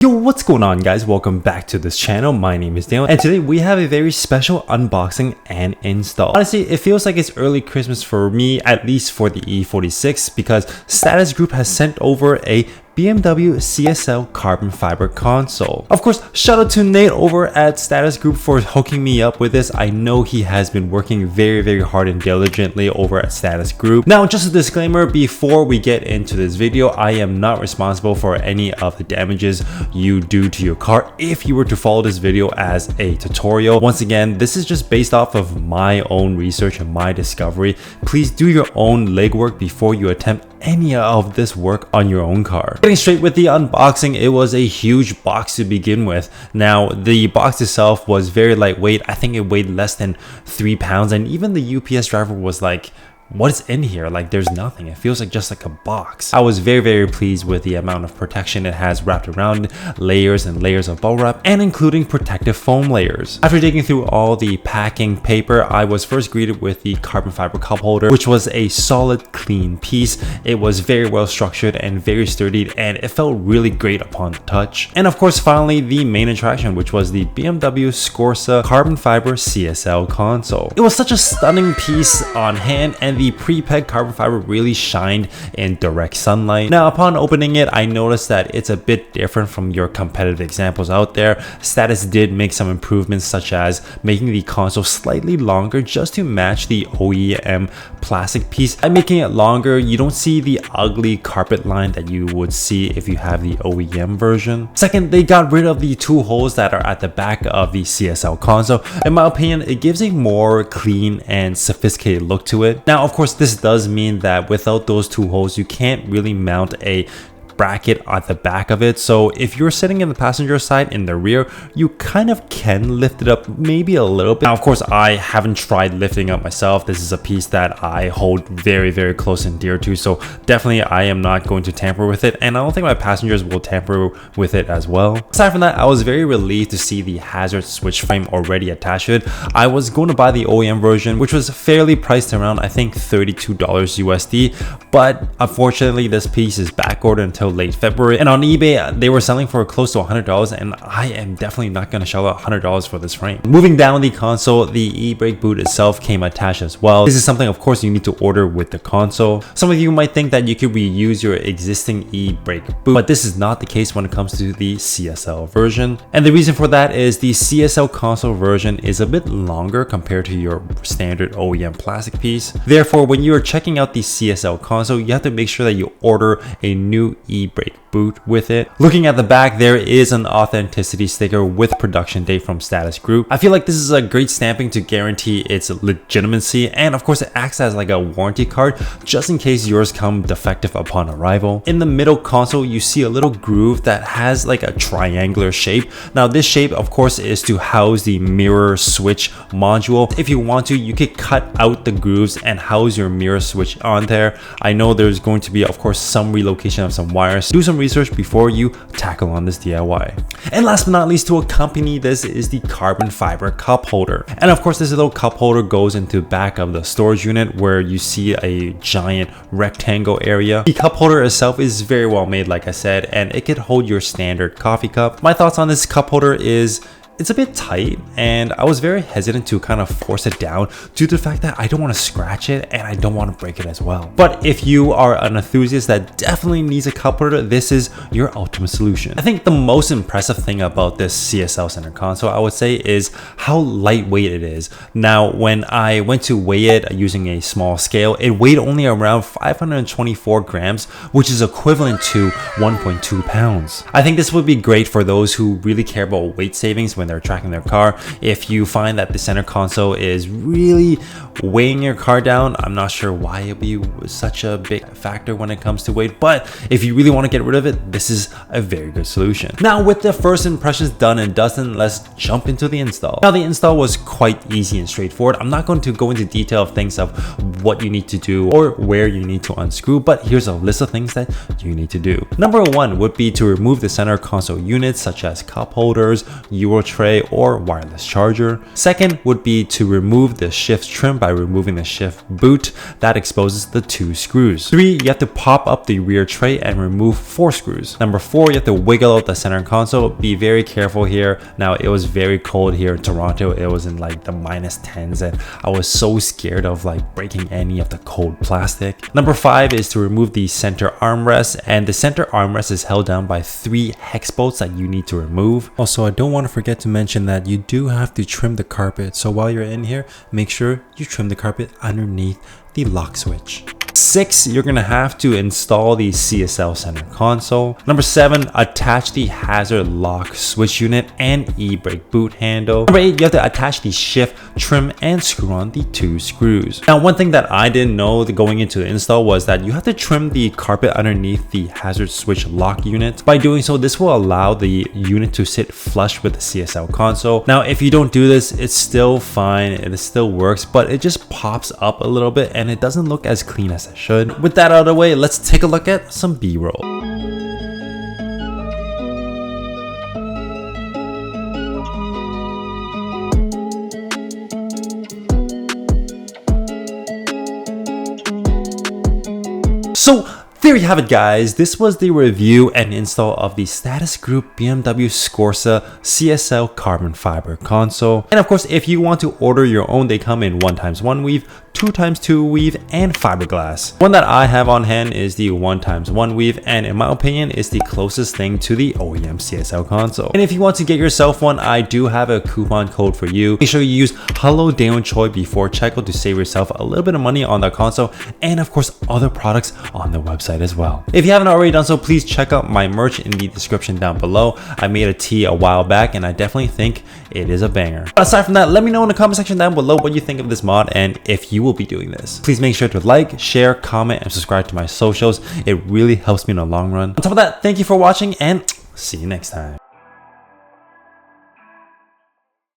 Yo, what's going on guys? Welcome back to this channel. My name is Daniel and today we have a very special unboxing and install. Honestly, it feels like it's early Christmas for me, at least for the E46, because Status Group has sent over a BMW CSL carbon fiber console. Of course, shout out to Nate over at Status Group for hooking me up with this. I know he has been working very hard and diligently over at Status Group. Now, just a disclaimer before we get into this video, I am not responsible for any of the damages you do to your car if you were to follow this video as a tutorial. Once again, this is just based off of my own research and my discovery. Please do your own legwork before you attempt any of this work on your own car. Getting straight with the unboxing, it was a huge box to begin with. Now, the box itself was very lightweight. I think it weighed less than 3 pounds, and even the UPS driver was like, what's in here? Like, there's nothing. It feels like just like a box. I was very pleased with the amount of protection it has wrapped around, layers and layers of bubble wrap, and including protective foam layers. After digging through all the packing paper, I was first greeted with the carbon fiber cup holder, which was a solid, clean piece. It was very well structured and very sturdy, and it felt really great upon touch. And of course, finally, the main attraction, which was the BMW Scorsa carbon fiber CSL console. It was such a stunning piece on hand, and the pre-peg carbon fiber really shined in direct sunlight. Now, upon opening it, I noticed that it's a bit different from your competitive examples out there. Status did make some improvements, such as making the console slightly longer just to match the OEM plastic piece. And making it longer, you don't see the ugly carpet line that you would see if you have the OEM version. Second, they got rid of the two holes that are at the back of the CSL console. In my opinion, it gives a more clean and sophisticated look to it. Now, of course, this does mean that without those two holes, you can't really mount a bracket at the back of it. So if you're sitting in the passenger side in the rear, you kind of can lift it up maybe a little bit. Now, of course, I haven't tried lifting up myself. This is a piece that I hold very close and dear to, so definitely I am not going to tamper with it, and I don't think my passengers will tamper with it as well. Aside from that, I was very relieved to see the hazard switch frame already attached to it. I was going to buy the OEM version, which was fairly priced around, I think, $32 USD, but unfortunately this piece is back ordered until late February, and on eBay they were selling for close to $100, and I am definitely not going to shell out $100 for this frame. Moving down the console, the e-brake boot itself came attached as well. This is something, of course, you need to order with the console. Some of you might think that you could reuse your existing e-brake boot, but this is not the case when it comes to the CSL version, and the reason for that is the CSL console version is a bit longer compared to your standard OEM plastic piece. Therefore, when you are checking out the CSL console, you have to make sure that you order a new e-brake boot with it. Looking at the back, there is an authenticity sticker with production date from Status Group. I feel like this is a great stamping to guarantee its legitimacy, and of course it acts as like a warranty card just in case yours come defective upon arrival. In the middle console, you see a little groove that has like a triangular shape. Now, this shape, of course, is to house the mirror switch module. If you want to, you could cut out the grooves and house your mirror switch on there. I know there's going to be, of course, some relocation of some wires. Do some research before you tackle on this DIY. And last but not least, to accompany this is the carbon fiber cup holder. And of course, this little cup holder goes into the back of the storage unit where you see a giant rectangle area. The cup holder itself is very well made, like I said, and it could hold your standard coffee cup. My thoughts on this cup holder is it's a bit tight, and I was very hesitant to kind of force it down due to the fact that I don't want to scratch it and I don't want to break it as well. But if you are an enthusiast that definitely needs a cup holder, this is your ultimate solution. I think the most impressive thing about this CSL center console, I would say, is how lightweight it is. Now, when I went to weigh it using a small scale, it weighed only around 524 grams, which is equivalent to 1.2 pounds. I think this would be great for those who really care about weight savings when they're tracking their car. If you find that the center console is really weighing your car down, I'm not sure why it'd be such a big factor when it comes to weight, but if you really want to get rid of it, this is a very good solution. Now, with the first impressions done and dusted, let's jump into the install. Now, the install was quite easy and straightforward. I'm not going to go into detail of things of what you need to do or where you need to unscrew, but here's a list of things that you need to do. Number one would be to remove the center console units such as cup holders, Euro tray or wireless charger. Second would be to remove the shift trim by removing the shift boot that exposes the 2 screws. 3, you have to pop up the rear tray and remove 4 screws. Number 4, you have to wiggle out the center console. Be very careful here. Now, it was very cold here in Toronto. It was in like the -10s and I was so scared of like breaking any of the cold plastic. Number 5 is to remove the center armrest, and the center armrest is held down by 3 hex bolts that you need to remove. Also, I don't want to forget to mention that you do have to trim the carpet. So while you're in here, make sure you trim the carpet underneath the lock switch. 6, you're gonna have to install the CSL center console. Number 7, attach the hazard lock switch unit and e-brake boot handle. Number 8, you have to attach the shift trim and screw on the 2 screws. Now, one thing that I didn't know going into the install was that you have to trim the carpet underneath the hazard switch lock unit. By doing so, this will allow the unit to sit flush with the CSL console. Now, if you don't do this, it's still fine, it still works, but it just pops up a little bit and it doesn't look as clean as it should. With that out of the way, let's take a look at some B-roll. So there you have it, guys. This was the review and install of the Status Group BMW Scorsa CSL carbon fiber console. And of course, if you want to order your own, they come in 1x1 weave, 2x2 weave, and fiberglass. One that I have on hand is the 1x1 weave, and in my opinion is the closest thing to the OEM CSL console. And if you want to get yourself one, I do have a coupon code for you. Make sure you use Hello Daewon Choi before checkout to save yourself a little bit of money on the console, and of course other products on the website as well. If you haven't already done so, please check out my merch in the description down below. I made a tee a while back and I definitely think it is a banger. But aside from that, let me know in the comment section down below what you think of this mod and if you will be doing this. Please make sure to like, share, comment, and subscribe to my socials. It really helps me in the long run. On top of that, thank you for watching and see you next time.